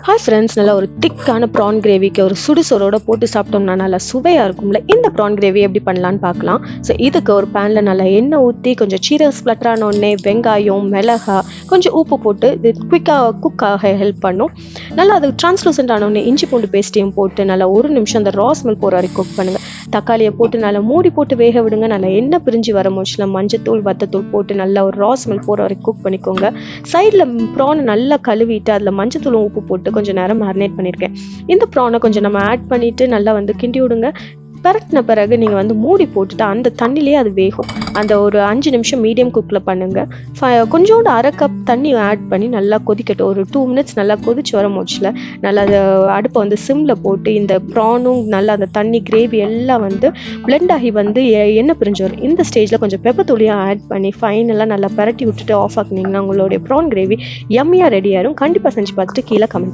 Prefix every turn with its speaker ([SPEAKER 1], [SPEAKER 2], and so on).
[SPEAKER 1] Hi friends, நல்லா ஒரு திக்கான ப்ரான் கிரேவிக்கு ஒரு சுடுசோரோட போட்டு சாப்பிட்டோம்னா நல்லா சுவையாக இருக்கும்ல. இந்த ப்ரான் கிரேவி எப்படி பண்ணலான்னு பார்க்கலாம். ஸோ இதுக்கு ஒரு பேனில் நல்லா எண்ணெய் ஊற்றி கொஞ்சம் சீரஸ் ஸ்ப்ளட்டரான உடனே வெங்காயம், மிளகா, கொஞ்சம் உப்பு போட்டு இது குயிக்காக குக்காக ஹெல்ப் பண்ணும். நல்லா அது டிரான்ஸ்லூசன்ட் ஆனோடனே இஞ்சி பூண்டு பேஸ்ட்டையும் போட்டு நல்லா ஒரு நிமிஷம் அந்த ரா ஸ்மெல் போகிற வரைக்கும் குக் பண்ணுங்கள். தக்காளியை போட்டு நல்லா மூடி போட்டு வேக விடுங்க. நல்லா எண்ணெய் பிரிஞ்சு வர முச்சில் மஞ்சத்தூள், வத்தத்தூள் போட்டு நல்லா ஒரு ரா ஸ்மெல் போகிற வரைக்கும் குக் பண்ணிக்கோங்க. சைடில் ப்ரானை நல்லா கழுவிட்டு அதில் மஞ்சத்தூளும் உப்பு போட்டு கொஞ்சம் நேரம் மேரினேட் பண்ணியிருக்கேன். இந்த ப்ரானை கொஞ்சம் நம்ம ஆட் பண்ணிவிட்டு நல்லா கிண்டி விடுங்க. பரட்டின பிறகு நீங்கள் மூடி போட்டுட்டு அந்த தண்ணியிலே அது வேகும். அந்த ஒரு 5 நிமிஷம் மீடியம் குக்கில் பண்ணுங்கள். கொஞ்சோண்டு அரை கப் தண்ணி ஆட் பண்ணி நல்லா கொதிக்கட்டும். ஒரு 2 மினிட்ஸ் நல்லா கொதிச்சு வர முச்சில் நல்லா அதை அடுப்பை சிம்மில் போட்டு இந்த ப்ரானும் நல்லா அந்த தண்ணி கிரேவி எல்லாம் பிளெண்ட் ஆகி எண்ணெய் பிரிஞ்சு வரும். இந்த ஸ்டேஜில் கொஞ்சம் பெப்பர் தூளியாக ஆட் பண்ணி ஃபைனலாக நல்லா பரட்டி விட்டுட்டு ஆஃப் ஆக்குனீங்கன்னா உங்களுடைய ப்ரான் கிரேவி யம்மியாக ரெடி ஆயிரும். கண்டிப்பாக செஞ்சு பார்த்துட்டு கீழே கமெண்ட்